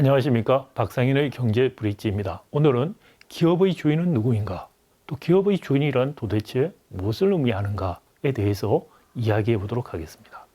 안녕하십니까. 박상인의 경제 브릿지입니다. 오늘은 기업의 주인은 누구인가? 또 기업의 주인이란 도대체 무엇을 의미하는가에 대해서 이야기해 보도록 하겠습니다.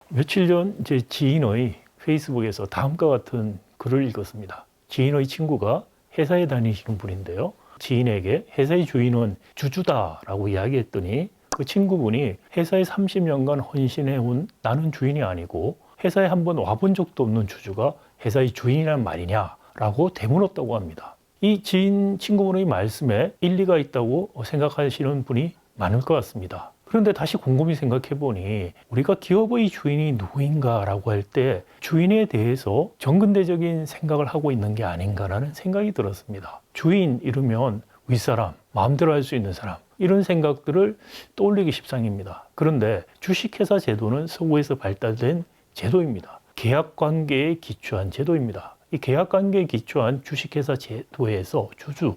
며칠 전 제 지인의 페이스북에서 다음과 같은 글을 읽었습니다. 지인의 친구가 회사에 다니시는 분인데요. 지인에게 회사의 주인은 주주다라고 이야기했더니 그 친구분이 회사에 30년간 헌신해온 나는 주인이 아니고 회사에 한번 와본 적도 없는 주주가 회사의 주인이란 말이냐라고 되물었다고 합니다. 이 지인 친구분의 말씀에 일리가 있다고 생각하시는 분이 많을 것 같습니다. 그런데 다시 곰곰이 생각해 보니 우리가 기업의 주인이 누구인가라고 할 때 주인에 대해서 정근대적인 생각을 하고 있는 게 아닌가라는 생각이 들었습니다. 주인 이르면 윗사람, 마음대로 할 수 있는 사람, 이런 생각들을 떠올리기 십상입니다. 그런데 주식회사 제도는 서구에서 발달된 제도입니다. 계약관계에 기초한 제도입니다. 이 계약관계에 기초한 주식회사 제도에서 주주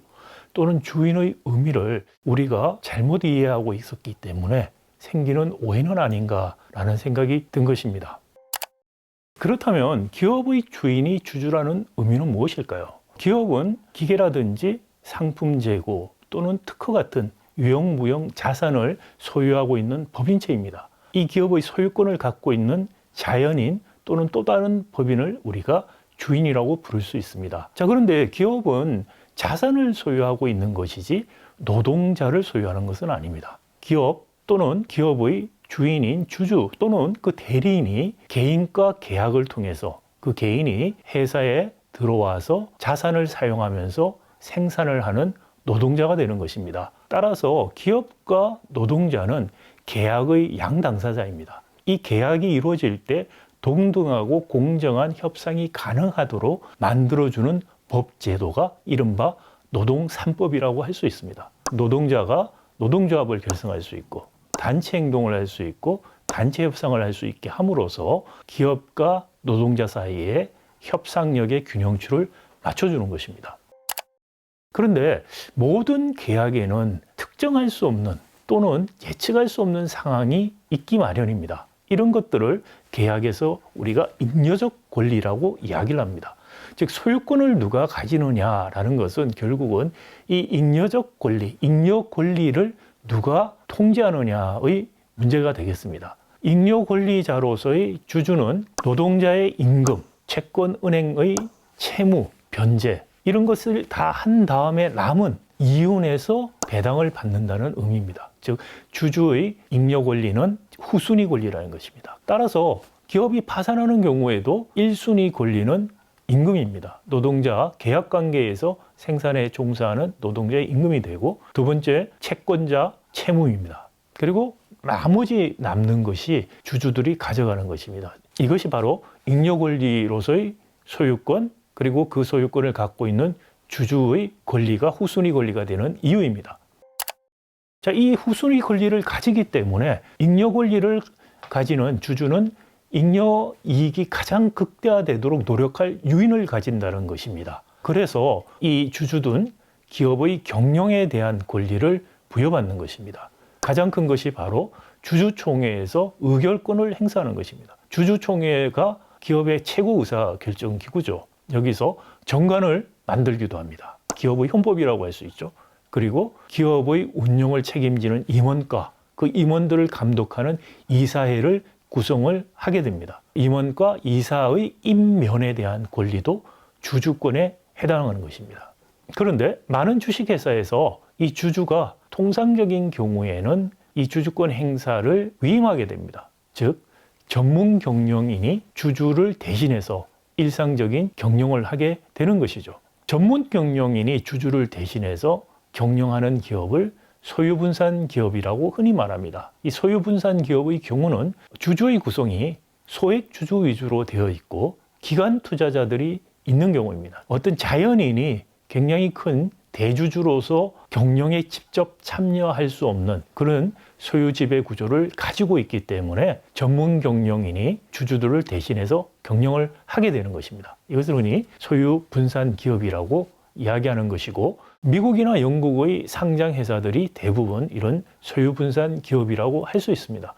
또는 주인의 의미를 우리가 잘못 이해하고 있었기 때문에 생기는 오해는 아닌가라는 생각이 든 것입니다. 그렇다면 기업의 주인이 주주라는 의미는 무엇일까요? 기업은 기계라든지 상품 재고 또는 특허 같은 유형무형 자산을 소유하고 있는 법인체입니다. 이 기업의 소유권을 갖고 있는 자연인 또는 또 다른 법인을 우리가 주인이라고 부를 수 있습니다. 자, 그런데 기업은 자산을 소유하고 있는 것이지 노동자를 소유하는 것은 아닙니다. 기업 또는 기업의 주인인 주주 또는 그 대리인이 개인과 계약을 통해서 그 개인이 회사에 들어와서 자산을 사용하면서 생산을 하는 노동자가 되는 것입니다. 따라서 기업과 노동자는 계약의 양당사자입니다. 이 계약이 이루어질 때 동등하고 공정한 협상이 가능하도록 만들어주는 법제도가 이른바 노동 3법이라고 할 수 있습니다. 노동자가 노동조합을 결성할 수 있고 단체 행동을 할 수 있고 단체 협상을 할 수 있게 함으로써 기업과 노동자 사이에 협상력의 균형추를 맞춰주는 것입니다. 그런데 모든 계약에는 특정할 수 없는 또는 예측할 수 없는 상황이 있기 마련입니다. 이런 것들을 계약에서 우리가 잉여적 권리라고 이야기를 합니다. 즉 소유권을 누가 가지느냐라는 것은 결국은 이 잉여적 권리, 잉여 권리를 누가 통제하느냐의 문제가 되겠습니다. 잉여 권리자로서의 주주는 노동자의 임금, 채권은행의 채무, 변제 이런 것을 다 한 다음에 남은 이윤에서 배당을 받는다는 의미입니다. 즉 주주의 잉여 권리는 후순위 권리라는 것입니다. 따라서 기업이 파산하는 경우에도 1순위 권리는 임금입니다. 노동자 계약관계에서 생산에 종사하는 노동자의 임금이 되고 두 번째 채권자 채무입니다. 그리고 나머지 남는 것이 주주들이 가져가는 것입니다. 이것이 바로 잉여 권리로서의 소유권 그리고 그 소유권을 갖고 있는 주주의 권리가 후순위 권리가 되는 이유입니다. 자, 이 후순위 권리를 가지기 때문에 잉여 권리를 가지는 주주는 잉여 이익이 가장 극대화되도록 노력할 유인을 가진다는 것입니다. 그래서 이 주주는 기업의 경영에 대한 권리를 부여받는 것입니다. 가장 큰 것이 바로 주주총회에서 의결권을 행사하는 것입니다. 주주총회가 기업의 최고 의사 결정 기구죠. 여기서 정관을 만들기도 합니다. 기업의 헌법이라고 할 수 있죠. 그리고 기업의 운영을 책임지는 임원과 그 임원들을 감독하는 이사회를 구성을 하게 됩니다. 임원과 이사의 임면에 대한 권리도 주주권에 해당하는 것입니다. 그런데 많은 주식회사에서 이 주주가 통상적인 경우에는 이 주주권 행사를 위임하게 됩니다. 즉 전문 경영인이 주주를 대신해서 일상적인 경영을 하게 되는 것이죠. 전문 경영인이 주주를 대신해서 경영하는 기업을 소유분산 기업이라고 흔히 말합니다. 이 소유분산 기업의 경우는 주주의 구성이 소액 주주 위주로 되어 있고 기관 투자자들이 있는 경우입니다. 어떤 자연인이 굉장히 큰 대주주로서 경영에 직접 참여할 수 없는 그런 소유 지배 구조를 가지고 있기 때문에 전문 경영인이 주주들을 대신해서 경영을 하게 되는 것입니다. 이것을 흔히 소유 분산 기업이라고 이야기하는 것이고 미국이나 영국의 상장 회사들이 대부분 이런 소유 분산 기업이라고 할 수 있습니다.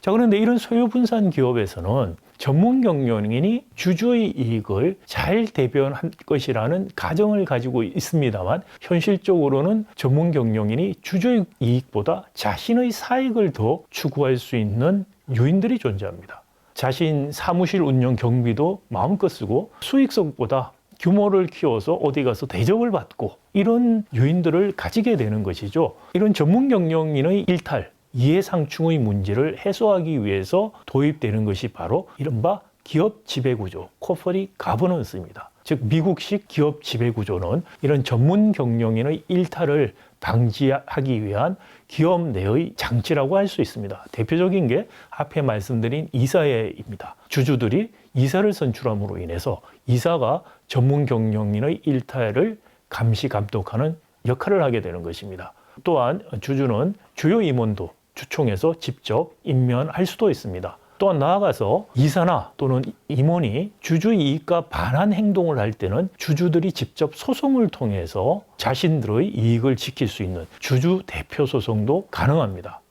자, 그런데 이런 소유 분산 기업에서는 전문 경영인이 주주의 이익을 잘 대변할 것이라는 가정을 가지고 있습니다만, 현실적으로는 전문 경영인이 주주의 이익보다 자신의 사익을 더 추구할 수 있는 요인들이 존재합니다. 자신 사무실 운영 경비도 마음껏 쓰고 수익성보다 규모를 키워서 어디 가서 대접을 받고 이런 요인들을 가지게 되는 것이죠. 이런 전문 경영인의 일탈, 이해상충의 문제를 해소하기 위해서 도입되는 것이 바로 이른바 기업 지배구조, 코퍼리 가버넌스입니다. 즉 미국식 기업 지배구조는 이런 전문 경영인의 일탈을 방지하기 위한 기업 내의 장치라고 할 수 있습니다. 대표적인 게 앞에 말씀드린 이사회입니다. 주주들이 이사를 선출함으로 인해서 이사가 전문 경영인의 일탈을 감시 감독하는 역할을 하게 되는 것입니다. 또한 주주는 주요 임원도 주총에서 직접 임명할 수도 있습니다. 또한 나아가서 이사나 또는 임원이 주주 이익과 반한 행동을 할 때는 주주들이 직접 소송을 통해서 자신들의 이익을 지킬 수 있는 주주 대표 소송도 가능합니다.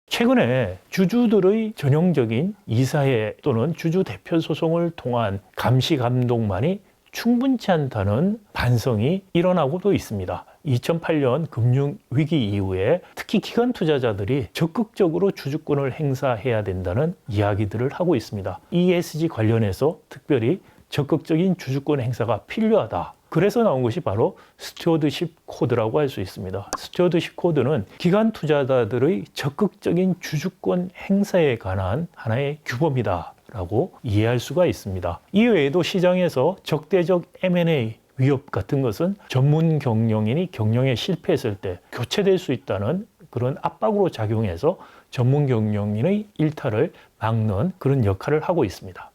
최근에 주주들의 전형적인 이사회 또는 주주 대표 소송을 통한 감시 감독만이 충분치 않다는 반성이 일어나고도 있습니다. 2008년 금융위기 이후에 특히 기관 투자자들이 적극적으로 주주권을 행사해야 된다는 이야기들을 하고 있습니다. ESG 관련해서 특별히 적극적인 주주권 행사가 필요하다. 그래서 나온 것이 바로 스튜어드십 코드라고 할 수 있습니다. 스튜어드십 코드는 기관 투자자들의 적극적인 주주권 행사에 관한 하나의 규범이다 라고 이해할 수가 있습니다. 이외에도 시장에서 적대적 M&A 위협 같은 것은 전문 경영인이 경영에 실패했을 때 교체될 수 있다는 그런 압박으로 작용해서 전문 경영인의 일탈을 막는 그런 역할을 하고 있습니다.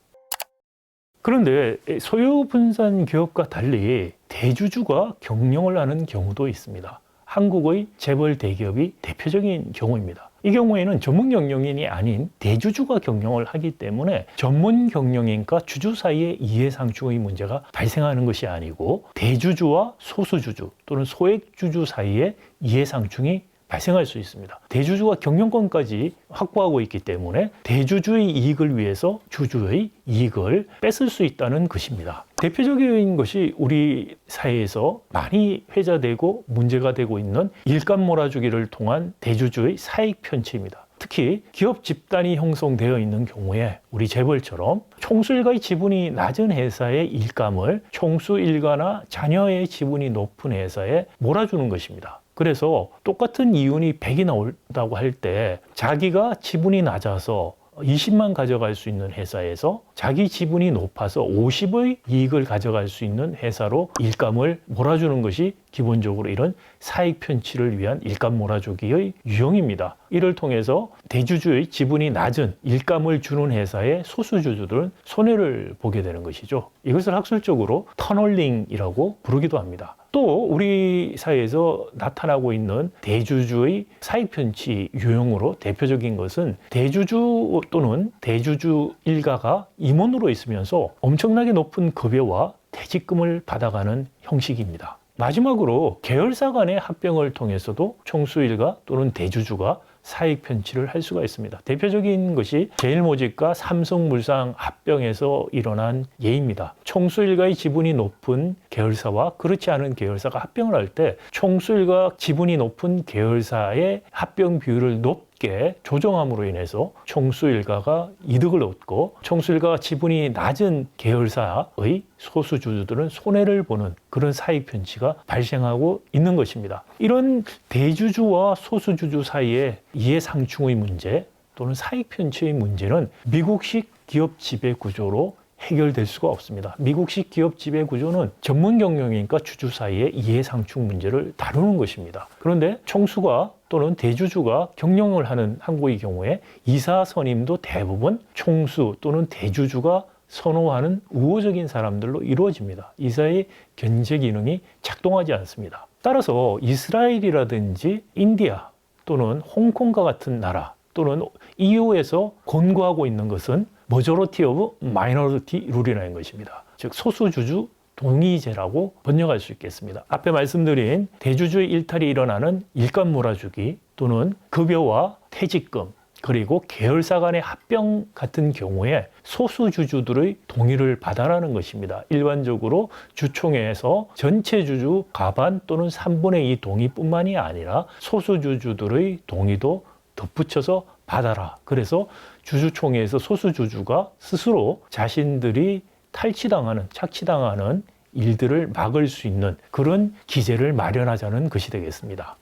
그런데 소유 분산 기업과 달리 대주주가 경영을 하는 경우도 있습니다. 한국의 재벌 대기업이 대표적인 경우입니다. 이 경우에는 전문 경영인이 아닌 대주주가 경영을 하기 때문에 전문 경영인과 주주 사이의 이해상충의 문제가 발생하는 것이 아니고 대주주와 소수주주 또는 소액주주 사이의 이해상충이 발생할 수 있습니다. 대주주가 경영권까지 확보하고 있기 때문에 대주주의 이익을 위해서 주주의 이익을 뺏을 수 있다는 것입니다. 대표적인 것이 우리 사회에서 많이 회자되고 문제가 되고 있는 일감 몰아주기를 통한 대주주의 사익 편취입니다. 특히 기업 집단이 형성되어 있는 경우에 우리 재벌처럼 총수 일가의 지분이 낮은 회사의 일감을 총수 일가나 자녀의 지분이 높은 회사에 몰아주는 것입니다. 그래서 똑같은 이윤이 100이 나온다고 할 때 자기가 지분이 낮아서 20만 가져갈 수 있는 회사에서 자기 지분이 높아서 50의 이익을 가져갈 수 있는 회사로 일감을 몰아주는 것이 기본적으로 이런 사익 편취를 위한 일감 몰아주기의 유형입니다. 이를 통해서 대주주의 지분이 낮은 일감을 주는 회사의 소수주주들은 손해를 보게 되는 것이죠. 이것을 학술적으로 터널링이라고 부르기도 합니다. 또 우리 사회에서 나타나고 있는 대주주의 사익 편취 유형으로 대표적인 것은 대주주 또는 대주주 일가가 임원으로 있으면서 엄청나게 높은 급여와 퇴직금을 받아가는 형식입니다. 마지막으로 계열사 간의 합병을 통해서도 총수 일가 또는 대주주가 사익 편취를 할 수가 있습니다. 대표적인 것이 제일모직과 삼성물산 합병에서 일어난 예입니다. 총수 일가의 지분이 높은 계열사와 그렇지 않은 계열사가 합병을 할 때 총수 일가 지분이 높은 계열사의 합병 비율을 높게 조정함으로 인해서 총수 일가가 이득을 얻고 총수 일가가 지분이 낮은 계열사의 소수주주들은 손해를 보는 그런 사익 편취가 발생하고 있는 것입니다. 이런 대주주와 소수주주 사이의 이해상충의 문제 또는 사익 편취의 문제는 미국식 기업 지배 구조로 해결될 수가 없습니다. 미국식 기업 지배 구조는 전문 경영인과 주주 사이의 이해상충 문제를 다루는 것입니다. 그런데 총수가 또는 대주주가 경영을 하는 한국의 경우에 이사 선임도 대부분 총수 또는 대주주가 선호하는 우호적인 사람들로 이루어집니다. 이사의 견제 기능이 작동하지 않습니다. 따라서 이스라엘이라든지 인디아 또는 홍콩과 같은 나라 또는 EU에서 권고하고 있는 것은 머저리티 오브 마이너리티 룰이라는 것입니다. 즉 소수주주 동의제라고 번역할 수 있겠습니다. 앞에 말씀드린 대주주의 일탈이 일어나는 일감 몰아주기 또는 급여와 퇴직금 그리고 계열사 간의 합병 같은 경우에 소수주주들의 동의를 받아라는 것입니다. 일반적으로 주총회에서 전체 주주 과반 또는 3분의 2 동의뿐만이 아니라 소수주주들의 동의도 덧붙여서 받아라. 그래서 주주총회에서 소수주주가 스스로 자신들이 착취당하는 일들을 막을 수 있는 그런 기제를 마련하자는 것이 되겠습니다.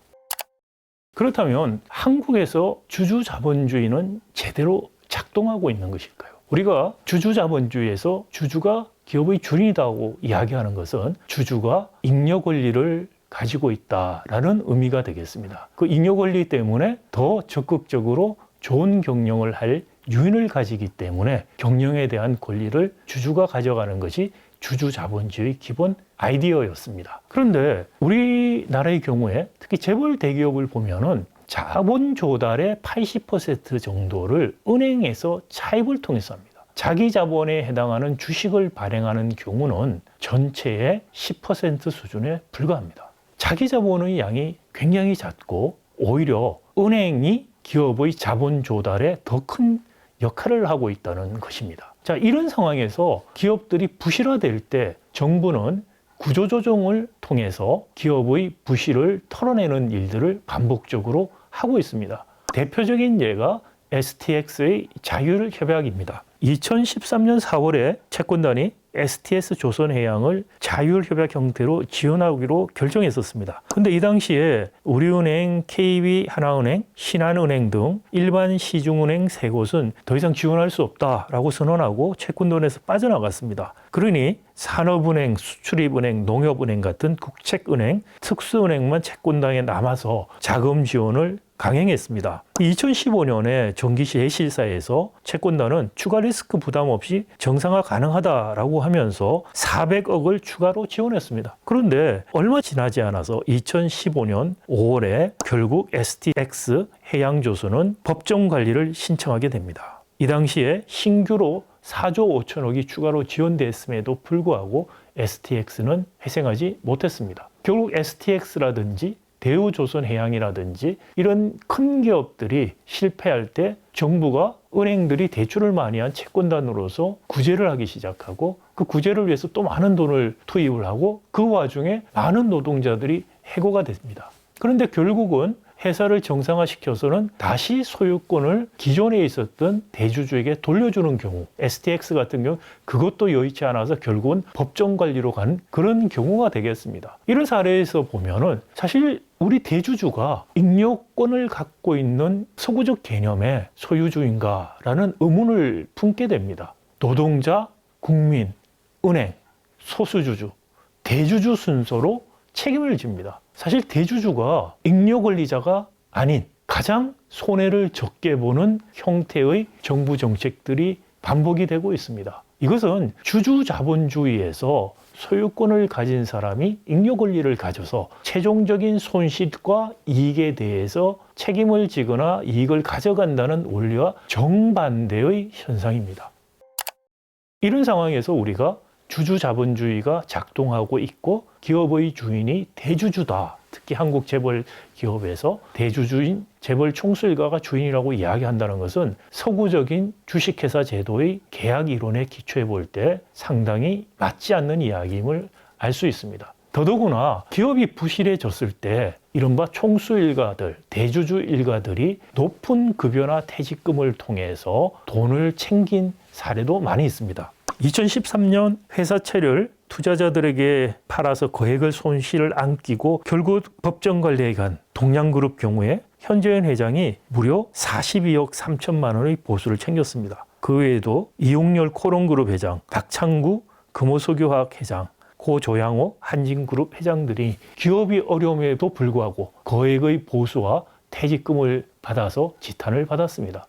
그렇다면 한국에서 주주자본주의는 제대로 작동하고 있는 것일까요? 우리가 주주자본주의에서 주주가 기업의 주인이라고 이야기하는 것은 주주가 잉여 권리를 가지고 있다라는 의미가 되겠습니다. 그 잉여 권리 때문에 더 적극적으로 좋은 경영을 할 유인을 가지기 때문에 경영에 대한 권리를 주주가 가져가는 것이 주주자본주의 기본 아이디어였습니다. 그런데 우리나라의 경우에 특히 재벌 대기업을 보면은 자본 조달의 80% 정도를 은행에서 차입을 통해서 합니다. 자기 자본에 해당하는 주식을 발행하는 경우는 전체의 10% 수준에 불과합니다. 자기 자본의 양이 굉장히 작고 오히려 은행이 기업의 자본 조달에 더 큰 역할을 하고 있다는 것입니다. 자, 이런 상황에서 기업들이 부실화될 때 정부는 구조조정을 통해서 기업의 부실을 털어내는 일들을 반복적으로 하고 있습니다. 대표적인 예가 STX의 자율협약입니다. 2013년 4월에 채권단이 STS 조선해양을 자율협약 형태로 지원하기로 결정했었습니다. 근데 이 당시에 우리은행, KB 하나은행, 신한은행 등 일반 시중은행 세 곳은 더 이상 지원할 수 없다라고 선언하고 채권단에서 빠져나갔습니다. 그러니 산업은행, 수출입은행, 농협은행 같은 국책은행, 특수은행만 채권단에 남아서 자금 지원을 강행했습니다. 2015년에 정기시 예실사에서 채권단은 추가 리스크 부담 없이 정상화 가능하다라고 하면서 400억을 추가로 지원했습니다. 그런데 얼마 지나지 않아서 2015년 5월에 결국 STX 해양조선은 법정 관리를 신청하게 됩니다. 이 당시에 신규로 4조 5천억이 추가로 지원됐음에도 불구하고 STX는 회생하지 못했습니다. 결국 STX라든지 대우조선해양이라든지 이런 큰 기업들이 실패할 때 정부가 은행들이 대출을 많이 한 채권단으로서 구제를 하기 시작하고 그 구제를 위해서 또 많은 돈을 투입을 하고 그 와중에 많은 노동자들이 해고가 됩니다. 그런데 결국은 회사를 정상화시켜서는 다시 소유권을 기존에 있었던 대주주에게 돌려주는 경우, STX 같은 경우 그것도 여의치 않아서 결국은 법정 관리로 가는 그런 경우가 되겠습니다. 이런 사례에서 보면은 사실 우리 대주주가 잉여권을 갖고 있는 서구적 개념의 소유주인가라는 의문을 품게 됩니다. 노동자, 국민, 은행, 소수주주, 대주주 순서로 책임을 집니다. 사실 대주주가 잉여 권리자가 아닌 가장 손해를 적게 보는 형태의 정부 정책들이 반복이 되고 있습니다. 이것은 주주자본주의에서 소유권을 가진 사람이 잉여 권리를 가져서 최종적인 손실과 이익에 대해서 책임을 지거나 이익을 가져간다는 원리와 정반대의 현상입니다. 이런 상황에서 우리가 주주자본주의가 작동하고 있고 기업의 주인이 대주주다. 특히 한국 재벌 기업에서 대주주인 재벌 총수일가가 주인이라고 이야기한다는 것은 서구적인 주식회사 제도의 계약 이론에 기초해 볼 때 상당히 맞지 않는 이야기임을 알 수 있습니다. 더더구나 기업이 부실해졌을 때 이른바 총수 일가들, 대주주 일가들이 높은 급여나 퇴직금을 통해서 돈을 챙긴 사례도 많이 있습니다. 2013년 회사채를 투자자들에게 팔아서 거액의 손실을 안기고 결국 법정 관리에 간 동양그룹 경우에 현재현 회장이 무려 42억 3천만 원의 보수를 챙겼습니다. 그 외에도 이용렬 코롱그룹 회장, 박창구 금호석유화학 회장, 고조양호 한진그룹 회장들이 기업이 어려움에도 불구하고 거액의 보수와 퇴직금을 받아서 지탄을 받았습니다.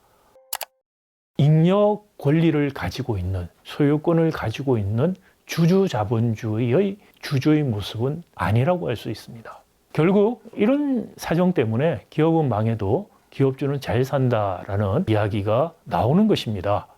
잉여 권리를 가지고 있는, 소유권을 가지고 있는 주주자본주의의 주주의 모습은 아니라고 할 수 있습니다. 결국 이런 사정 때문에 기업은 망해도 기업주는 잘 산다라는 이야기가 나오는 것입니다.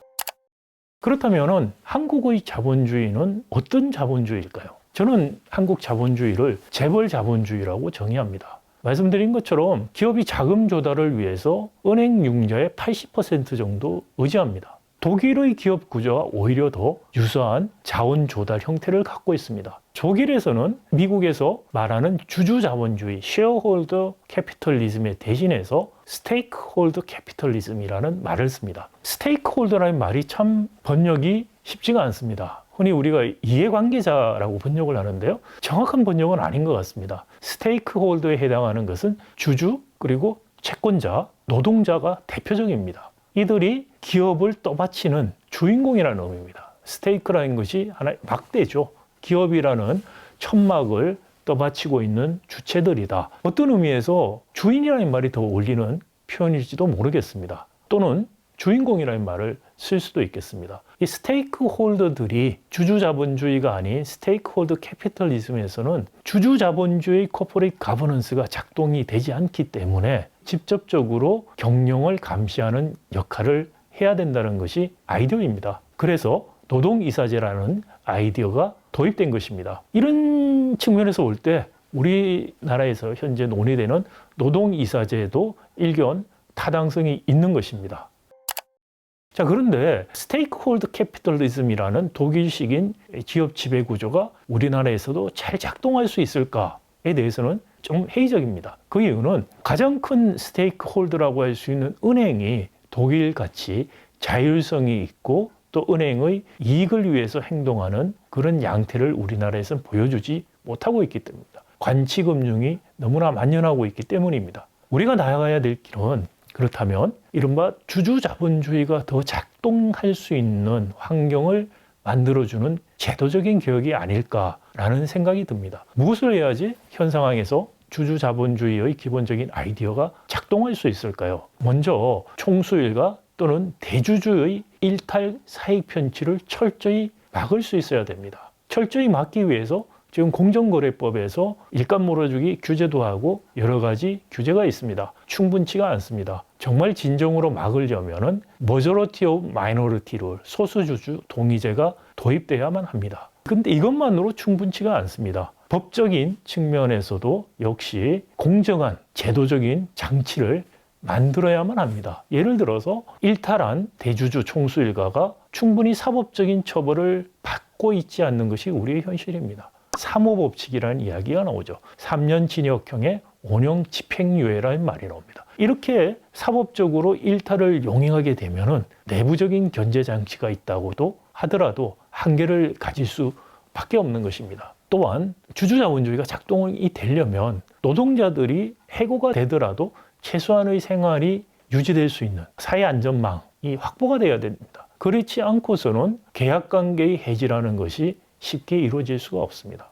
그렇다면 한국의 자본주의는 어떤 자본주의일까요? 저는 한국 자본주의를 재벌 자본주의라고 정의합니다. 말씀드린 것처럼 기업이 자금 조달을 위해서 은행 융자의 80% 정도 의지합니다. 독일의 기업 구조와 오히려 더 유사한 자원 조달 형태를 갖고 있습니다. 독일에서는 미국에서 말하는 주주 자본주의 (쉐어홀더 캐피털리즘에 대신해서 스테이크홀더 캐피털리즘이라는 말을 씁니다. 스테이크홀더라는 말이 참 번역이 쉽지가 않습니다. 흔히 우리가 이해관계자라고 번역을 하는데요. 정확한 번역은 아닌 것 같습니다. 스테이크홀더에 해당하는 것은 주주 그리고 채권자, 노동자가 대표적입니다. 이들이 기업을 떠받치는 주인공이라는 의미입니다. 스테이크라는 것이 하나의 막대죠. 기업이라는 천막을 떠받치고 있는 주체들이다. 어떤 의미에서 주인이라는 말이 더 어울리는 표현일지도 모르겠습니다. 또는 주인공이라는 말을 쓸 수도 있겠습니다. 이 스테이크홀더들이 주주자본주의가 아닌 스테이크홀더 캐피털리즘에서는 주주자본주의 코퍼레이트 가버넌스가 작동이 되지 않기 때문에 직접적으로 경영을 감시하는 역할을 해야 된다는 것이 아이디어입니다. 그래서 노동이사제라는 아이디어가 도입된 것입니다. 이런 측면에서 볼 때 우리나라에서 현재 논의되는 노동이사제도 일견 타당성이 있는 것입니다. 자, 그런데 스테이크홀더 캐피털리즘이라는 독일식인 기업 지배 구조가 우리나라에서도 잘 작동할 수 있을까에 대해서는 좀 회의적입니다. 그 이유는 가장 큰 스테이크홀더라고 할 수 있는 은행이 독일같이 자율성이 있고 또 은행의 이익을 위해서 행동하는 그런 양태를 우리나라에서는 보여주지 못하고 있기 때문입니다. 관치금융이 너무나 만연하고 있기 때문입니다. 우리가 나아가야 될 길은 그렇다면 이른바 주주자본주의가 더 작동할 수 있는 환경을 만들어주는 제도적인 개혁이 아닐까라는 생각이 듭니다. 무엇을 해야지 현 상황에서 주주자본주의의 기본적인 아이디어가 작동할 수 있을까요? 먼저 총수일가 또는 대주주의 일탈 사익 편취를 철저히 막을 수 있어야 됩니다. 철저히 막기 위해서 지금 공정거래법에서 일감 몰아주기 규제도 하고 여러 가지 규제가 있습니다. 충분치가 않습니다. 정말 진정으로 막으려면은 머저러티 오브 마이너리티 룰, 소수주주 동의제가 도입돼야만 합니다. 근데 이것만으로 충분치가 않습니다. 법적인 측면에서도 역시 공정한 제도적인 장치를 만들어야만 합니다. 예를 들어서 일탈한 대주주 총수 일가가 충분히 사법적인 처벌을 받고 있지 않는 것이 우리의 현실입니다. 사모법칙이라는 이야기가 나오죠. 3년 징역형에 5년 집행유예라는 말이 나옵니다. 이렇게 사법적으로 일탈을 용인하게 되면은 내부적인 견제 장치가 있다고도 하더라도 한계를 가질 수밖에 없는 것입니다. 또한 주주자본주의가 작동이 되려면 노동자들이 해고가 되더라도 최소한의 생활이 유지될 수 있는 사회 안전망이 확보가 돼야 됩니다. 그렇지 않고서는 계약관계의 해지라는 것이 쉽게 이루어질 수가 없습니다.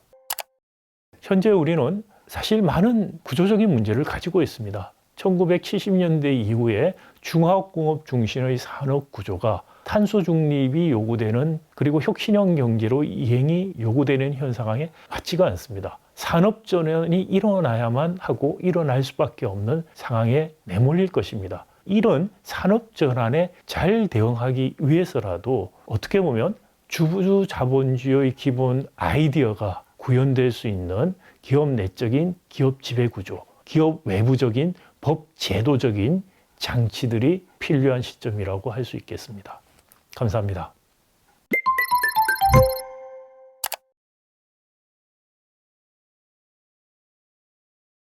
현재 우리는 사실 많은 구조적인 문제를 가지고 있습니다. 1970년대 이후에 중화학공업 중심의 산업 구조가 탄소 중립이 요구되는 그리고 혁신형 경제로 이행이 요구되는 현 상황에 맞지가 않습니다. 산업전환이 일어나야만 하고 일어날 수밖에 없는 상황에 내몰릴 것입니다. 이런 산업전환에 잘 대응하기 위해서라도 어떻게 보면 주주자본주의의 기본 아이디어가 구현될 수 있는 기업 내적인 기업 지배구조, 기업 외부적인 법 제도적인 장치들이 필요한 시점이라고 할 수 있겠습니다. 감사합니다.